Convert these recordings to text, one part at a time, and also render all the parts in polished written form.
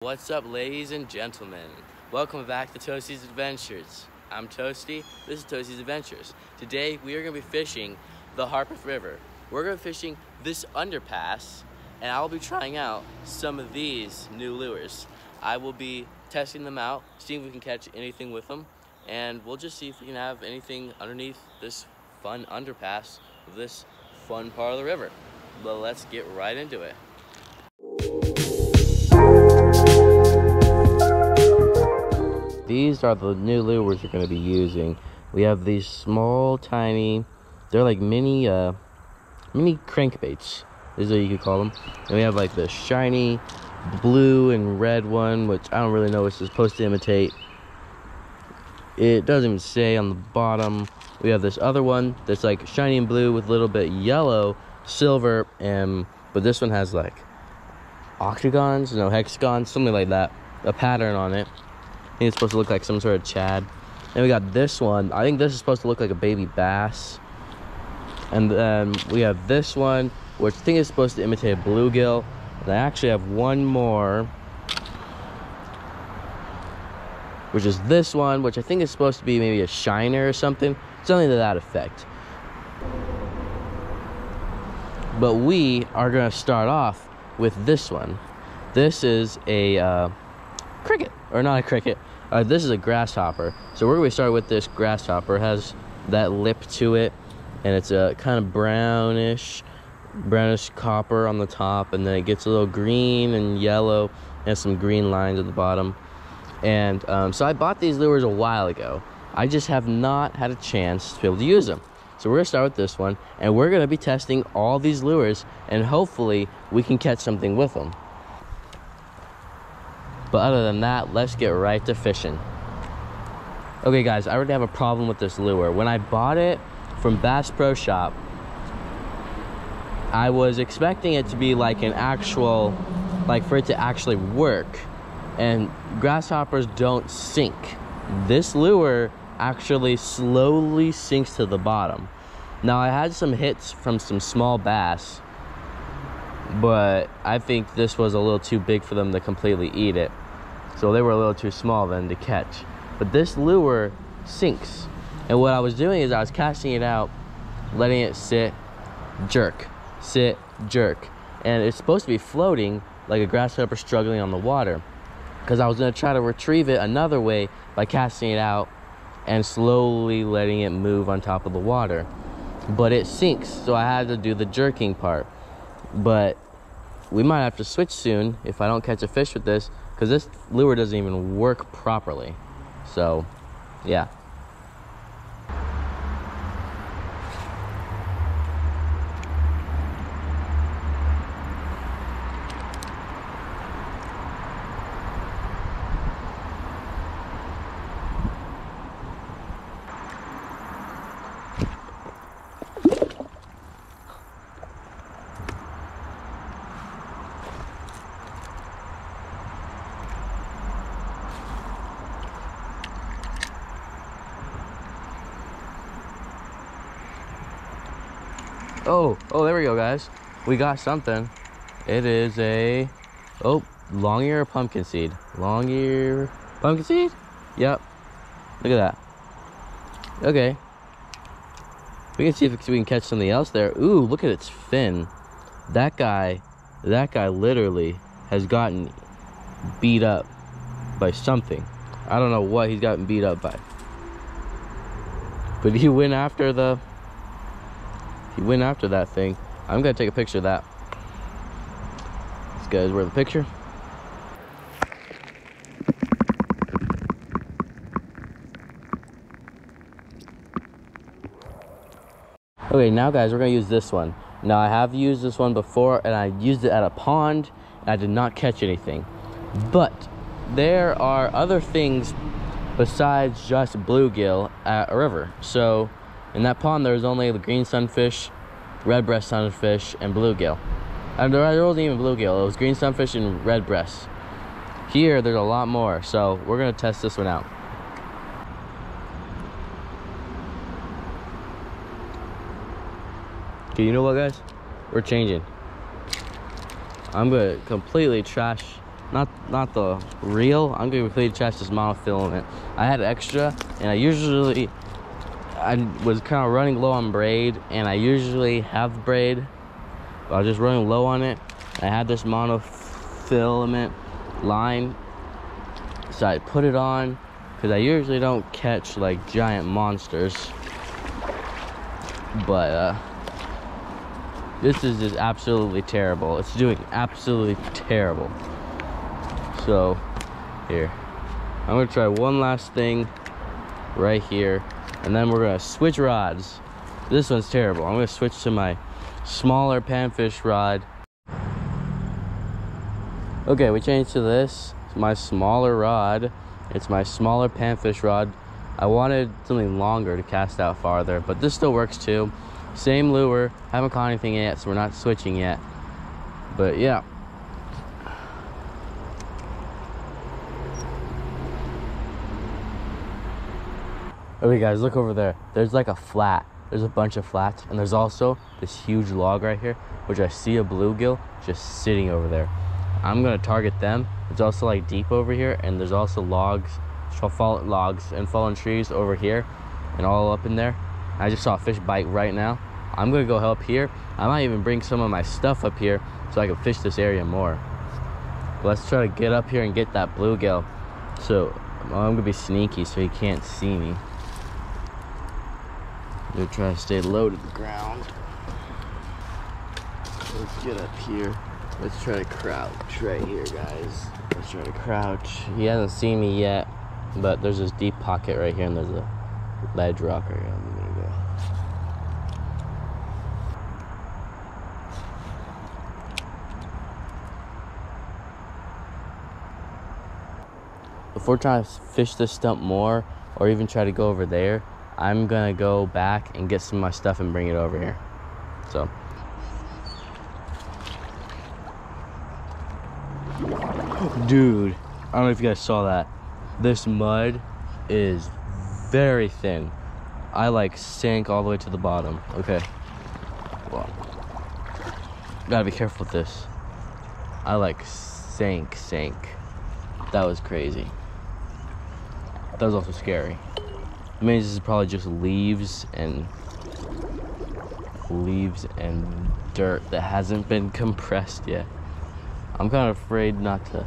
What's up, ladies and gentlemen? Welcome back to Toasty's Adventures. I'm Toasty, this is Toasty's Adventures. Today we are going to be fishing the Harpeth River. We're going to be fishing this underpass, and I'll be trying out some of these new lures. I will be testing them out, seeing if we can catch anything with them, and we'll just see if we can have anything underneath this fun underpass of this fun part of the river. But let's get right into it. These are the new lures we're going to be using. We have these small, tiny, they're like mini crankbaits, is what you could call them. And we have like the shiny blue and red one, which I don't really know what it's supposed to imitate. It doesn't even say on the bottom. We have this other one that's like shiny and blue with a little bit yellow, silver, but this one has like octagons, no, hexagons, something like that, a pattern on it. I think it's supposed to look like some sort of shad. And we got this one. I think this is supposed to look like a baby bass. And then we have this one, which I think is supposed to imitate a bluegill. And I actually have one more, which is this one, which I think is supposed to be maybe a shiner or something to that effect. But we are going to start off with this one. This is a cricket, or not a cricket. This is a grasshopper. So we're going to start with this grasshopper. It has that lip to it, and it's a kind of brownish copper on the top, and then it gets a little green and yellow, and some green lines at the bottom. And so I bought these lures a while ago. I just have not had a chance to be able to use them. So we're going to start with this one, and we're going to be testing all these lures, and hopefully we can catch something with them. But other than that, let's get right to fishing. Okay guys, I already have a problem with this lure. When I bought it from Bass Pro Shop, I was expecting it to be like an actual, like for it to actually work. And grasshoppers don't sink. This lure actually slowly sinks to the bottom. Now I had some hits from some small bass, but I think this was a little too big for them to completely eat it. So they were a little too small then to catch. But this lure sinks. And what I was doing is I was casting it out, letting it sit, jerk, sit, jerk. And it's supposed to be floating like a grasshopper struggling on the water. Because I was going to try to retrieve it another way by casting it out and slowly letting it move on top of the water. But it sinks, so I had to do the jerking part. But we might have to switch soon if I don't catch a fish with this, because this lure doesn't even work properly. So, yeah. Oh, there we go, guys. We got something. It is a, long ear pumpkin seed. Long ear pumpkin seed? Yep. Look at that. Okay. We can see if we can catch something else there. Ooh, look at its fin. That guy literally has gotten beat up by something. I don't know what he's gotten beat up by. But he went after that thing. I'm gonna take a picture of that. These guys were the picture. Okay, now guys, we're gonna use this one. Now I have used this one before, and I used it at a pond, and I did not catch anything. But there are other things besides just bluegill at a river. So in that pond, there was only the green sunfish, red breast sunfish, and bluegill. And there wasn't even bluegill. It was green sunfish and red breast. Here, there's a lot more. So we're gonna test this one out. Okay, you know what, guys? We're changing. I'm gonna completely trash not the reel. I'm gonna completely trash this monofilament. I had extra, and I was kind of running low on braid, and I usually have braid, but I was just running low on it. I had this monofilament line, so I put it on because I usually don't catch like giant monsters, but this is just absolutely terrible. It's doing absolutely terrible. So here, I'm gonna try one last thing right here, and then we're gonna switch rods. This one's terrible. I'm gonna switch to my smaller panfish rod. Okay, we changed to this. It's my smaller rod. It's my smaller panfish rod. I wanted something longer to cast out farther, but this still works too. Same lure. Haven't caught anything yet, so we're not switching yet. But yeah. Okay guys, look over there. There's like a flat. There's a bunch of flats, and there's also this huge log right here, which I see a bluegill just sitting over there. I'm gonna target them. It's also like deep over here, and there's also logs and fallen trees over here and all up in there. I just saw a fish bite right now. I'm gonna go help here. I might even bring some of my stuff up here so I can fish this area more. But let's try to get up here and get that bluegill. So I'm gonna be sneaky so he can't see me. I'm gonna try to stay low to the ground. Let's get up here. Let's try to crouch right here, guys. Let's try to crouch. He hasn't seen me yet, but there's this deep pocket right here, and there's a ledge rock right here. I'm gonna go. Before trying to fish this stump more, or even try to go over there, I'm gonna go back and get some of my stuff and bring it over here. So. Dude, I don't know if you guys saw that. This mud is very thin. I like sank all the way to the bottom. Okay. Well, gotta be careful with this. I like sank. That was crazy. That was also scary. I mean, this is probably just leaves and dirt that hasn't been compressed yet. I'm kind of afraid not to.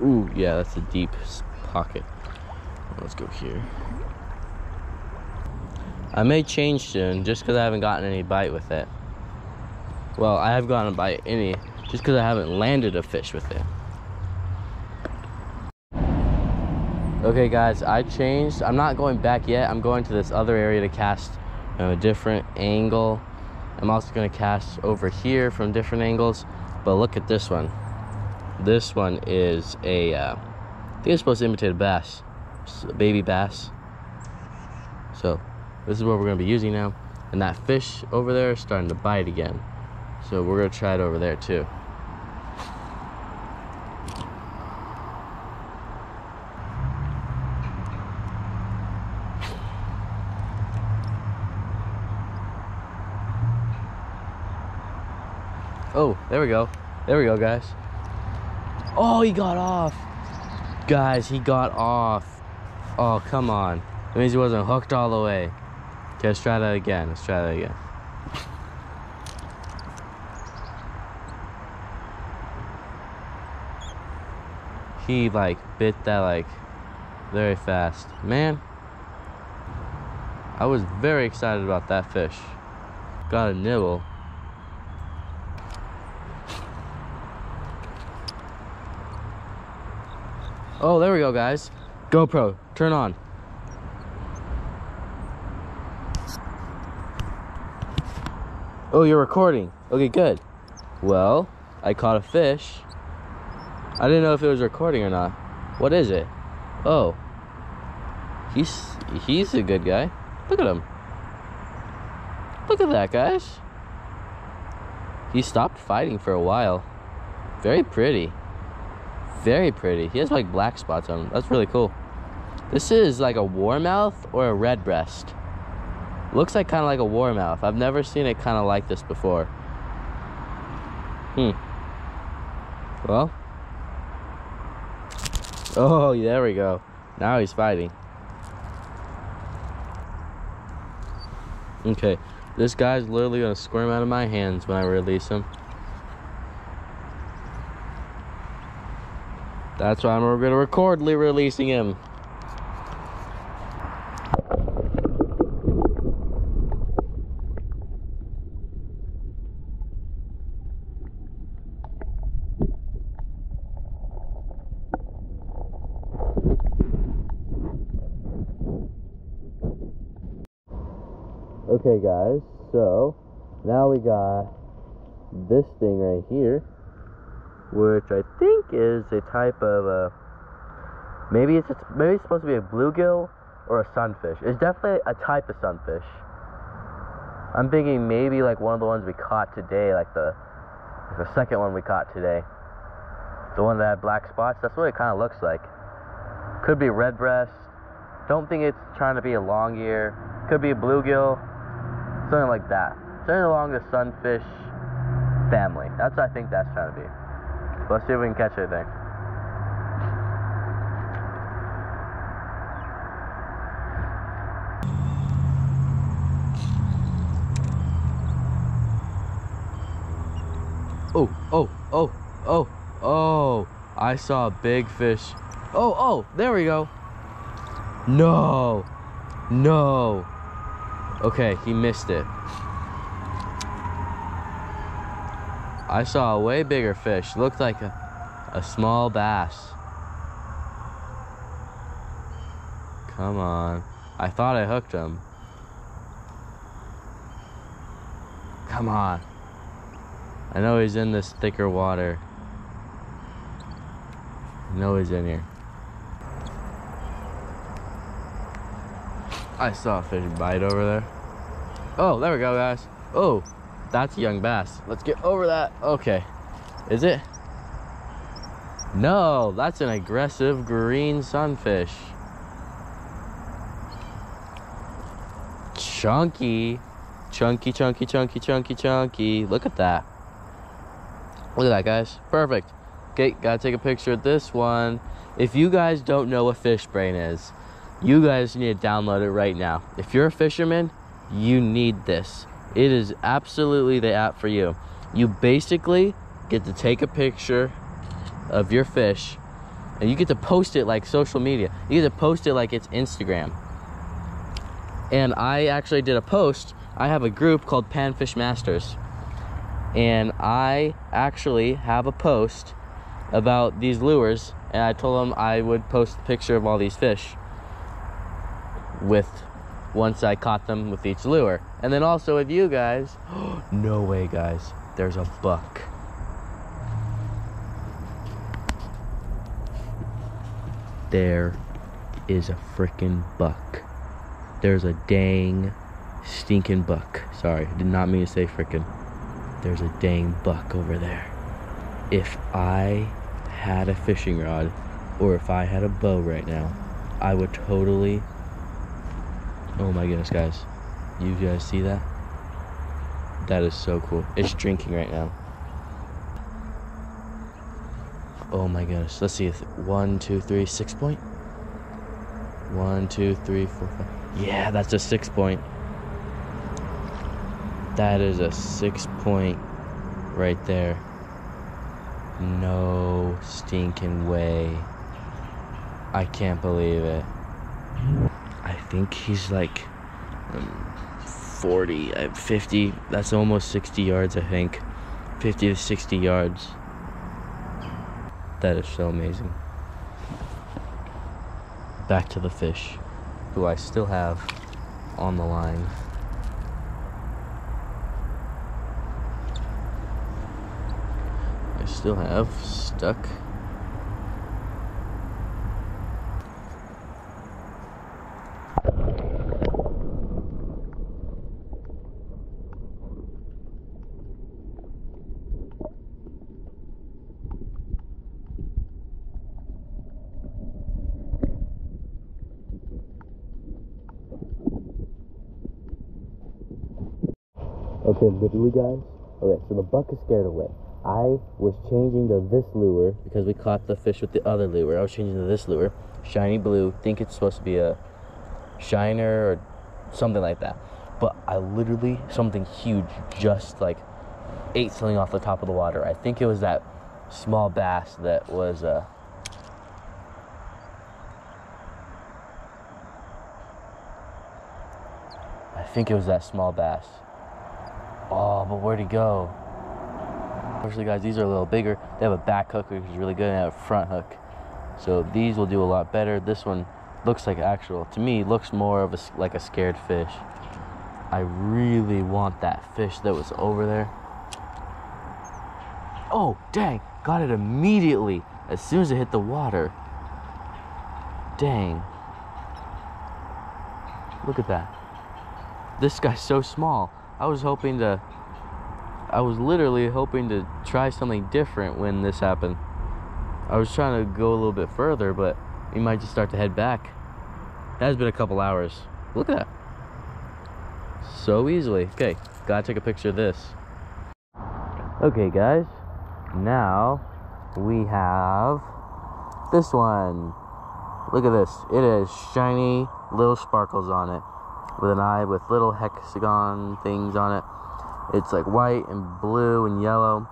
Ooh, yeah, that's a deep pocket. Let's go here. I may change soon just because I haven't gotten any bite with it. Well, I have gotten a bite just because I haven't landed a fish with it. Okay guys, I changed. I'm not going back yet. I'm going to this other area to cast a different angle. I'm also going to cast over here from different angles. But look at this one. This one is a, I think it's supposed to imitate a bass. A baby bass. So, this is what we're going to be using now. And that fish over there is starting to bite again. So, we're going to try it over there too. Oh, there we go. There we go, guys. Oh, he got off. Guys, he got off. Oh, come on. That means he wasn't hooked all the way. Okay, let's try that again. He, bit that, very fast. Man, I was very excited about that fish. Got a nibble. Oh, there we go, guys. GoPro, turn on. Oh, you're recording. Okay, good. Well, I caught a fish. I didn't know if it was recording or not. What is it? Oh. He's a good guy. Look at him. Look at that, guys. He stopped fighting for a while. Very pretty. Very pretty. He has black spots on him. That's really cool. This is like a warmouth or a red breast. Looks like kind of like a warmouth. I've never seen it kind of like this before. Well. Oh, there we go. Now he's fighting. Okay, this guy's literally gonna squirm out of my hands when I release him. That's why I'm gonna recordly releasing him. Okay guys, so now we got this thing right here, which I think is a type of maybe it's supposed to be a bluegill or a sunfish. It's definitely a type of sunfish. I'm thinking maybe like one of the ones we caught today, like the second one we caught today. The one that had black spots, that's what it kind of looks like. Could be red breast. Don't think it's trying to be a long ear. Could be a bluegill. Something like that. Something along the sunfish family. That's what I think that's trying to be. Let's see if we can catch anything. Oh, I saw a big fish. Oh, there we go. No. Okay, he missed it. I saw a way bigger fish. Looked like a small bass. Come on. I thought I hooked him. Come on. I know he's in this thicker water. I know he's in here. I saw a fish bite over there. Oh, there we go, guys. Oh, that's a young bass. Let's get over that. Okay. Is it? No, that's an aggressive green sunfish. Chunky. Chunky. Look at that. Look at that, guys. Perfect. Okay, gotta take a picture of this one. If you guys don't know what FishBrain is, you guys need to download it right now. If you're a fisherman, you need this. It is absolutely the app for you. You basically get to take a picture of your fish and you get to post it like social media. You get to post it like it's Instagram. And I actually did a post. I have a group called Panfish Masters. And I actually have a post about these lures. And I told them I would post a picture of all these fish once I caught them with each lure. And then also with you guys. No way, guys. There's a buck. There is a freaking buck. There's a dang stinking buck. Sorry, I did not mean to say frickin'. There's a dang buck over there. If I had a fishing rod or if I had a bow right now, I would totally... Oh my goodness, guys. You guys see that? That is so cool. It's drinking right now. Oh my goodness. Let's see. 1, 2, 3, 6 point. 1, 2, 3, 4, 5. Yeah, that's a 6 point. That is a 6 point right there. No stinking way. I can't believe it. I think he's like 40, 50. That's almost 60 yards, I think. 50 to 60 yards. That is so amazing. Back to the fish, who I still have on the line. I still have stuck. Okay, literally, guys. Okay, so the buck is scared away. I was changing to this lure because we caught the fish with the other lure. I was changing to this lure, shiny blue. Think it's supposed to be a shiner or something like that. But I literally, something huge just like ate something off the top of the water. I think it was that small bass that was I think it was that small bass. Oh, but where'd he go? Actually, guys, these are a little bigger. They have a back hook, which is really good, and they have a front hook. So these will do a lot better. This one looks like actual, to me, looks more of like a scared fish. I really want that fish that was over there. Oh, dang, got it immediately as soon as it hit the water. Dang. Look at that. This guy's so small. I was literally hoping to try something different when this happened. I was trying to go a little bit further, but we might just start to head back. It has been a couple hours. Look at that. So easily. Okay, gotta take a picture of this. Okay, guys. Now we have this one. Look at this. It has shiny little sparkles on it with an eye with little hexagon things on it. It's like white and blue and yellow,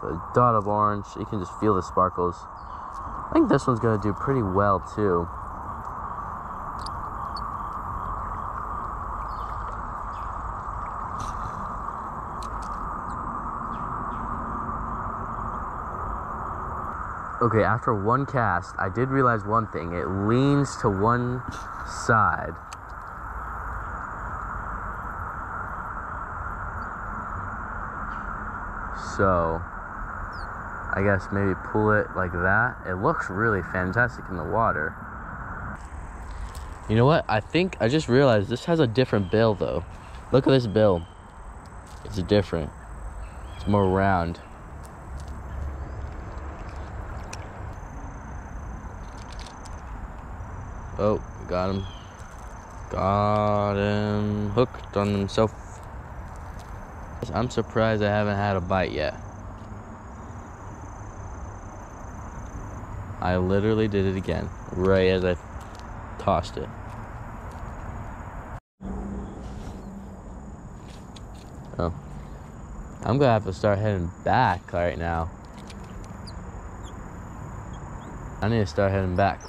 a dot of orange. You can just feel the sparkles. I think this one's gonna do pretty well too. Okay, after one cast, I did realize one thing. It leans to one side. So, I guess maybe pull it like that. It looks really fantastic in the water. You know what? I think I just realized this has a different bill though. Look at this bill. It's different. It's more round. Oh, got him. Got him hooked on himself. I'm surprised I haven't had a bite yet. I literally did it again, right as I tossed it. Oh. I'm gonna have to start heading back right now. I need to start heading back.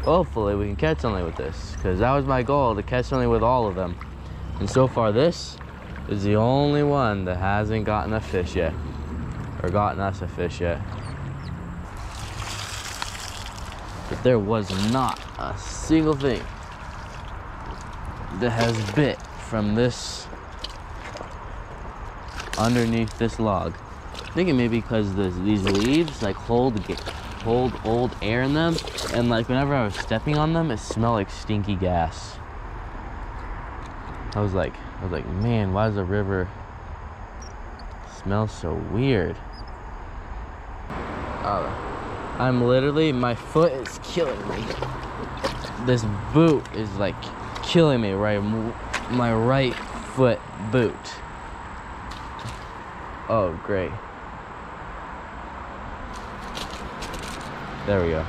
Hopefully we can catch something with this, because that was my goal, to catch something with all of them. And so far this is the only one that hasn't gotten a fish yet, or gotten us a fish yet. But there was not a single thing that has bit from this underneath this log. I'm thinking maybe because these leaves like hold old air in them, and like whenever I was stepping on them, it smelled like stinky gas. I was like, man, why does the river smell so weird? I'm literally, my foot is killing me. This boot is like killing me, right? My right foot boot. Oh, great. There we go.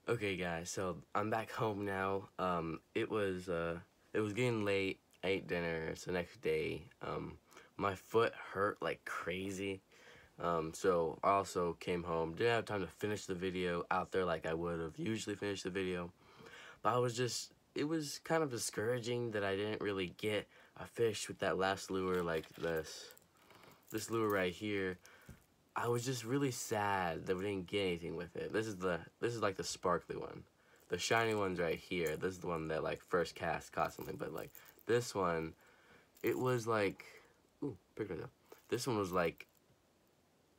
Okay, guys, so I'm back home now. It was getting late. I ate dinner. It's the next day. My foot hurt like crazy. So I also came home. Didn't have time to finish the video out there like I would have usually finished the video. But it was kind of discouraging that I didn't really get a fish with that last lure like this lure right here. I was just really sad that we didn't get anything with it. This is like the sparkly one. The shiny one's right here. This is the one that like first cast caught something, but like this one, it was like, ooh, pick it up. This one was like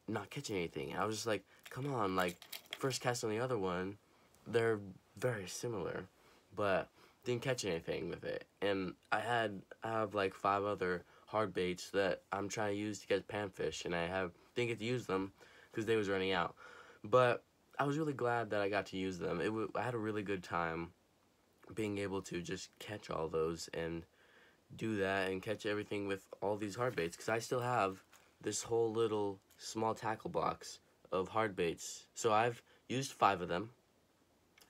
not catching anything. I was just like, come on, like first cast on the other one, they're very similar, but didn't catch anything with it. And I have like 5 other hard baits that I'm trying to use to get panfish, and didn't get to use them because they was running out. But I was really glad that I got to use them. I had a really good time being able to just catch all those, and do that and catch everything with all these hard baits, because I still have this whole little small tackle box of hard baits. So I've used 5 of them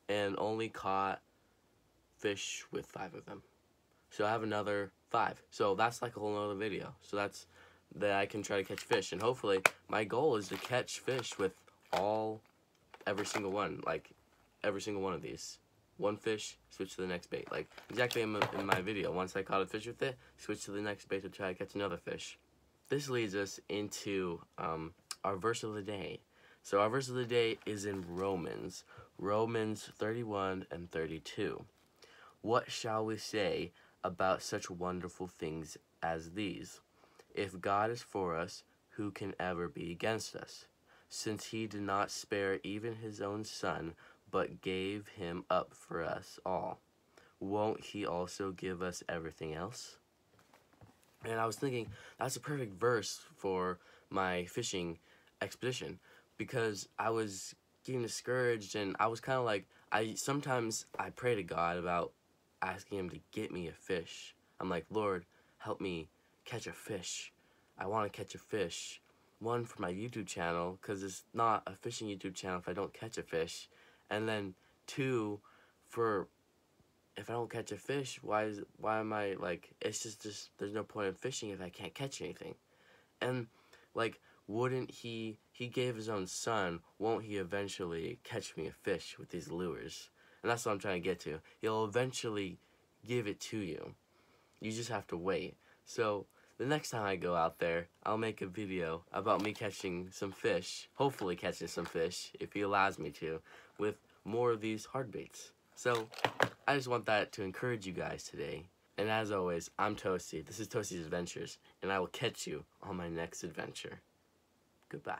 and only caught fish with 5 of them. So I have another 5. So that's like a whole nother video. So that's that I can try to catch fish, and hopefully my goal is to catch fish with every single one, like every single one of these. One fish, switch to the next bait, like exactly in my video. Once I caught a fish with it, switch to the next bait to try to catch another fish. This leads us into our verse of the day. So our verse of the day is in Romans 31 and 32. What shall we say about such wonderful things as these? If God is for us, who can ever be against us? Since he did not spare even his own son, but gave him up for us all, won't he also give us everything else? And I was thinking, that's a perfect verse for my fishing expedition, because I was getting discouraged, and I was kind of like, sometimes I pray to God about asking him to get me a fish. I'm like, Lord, help me catch a fish. I want to catch a fish. 1, for my YouTube channel, because it's not a fishing YouTube channel if I don't catch a fish. And then 2, for if I don't catch a fish, why am I, like, it's just there's no point in fishing if I can't catch anything. And, like, wouldn't he gave his own son, won't he eventually catch me a fish with these lures? And that's what I'm trying to get to. He'll eventually give it to you. You just have to wait. So the next time I go out there, I'll make a video about me catching some fish, hopefully catching some fish, if he allows me to, with more of these hard baits. So I just want that to encourage you guys today. And as always, I'm Toasty. This is Toasty's Adventures, and I will catch you on my next adventure. Goodbye.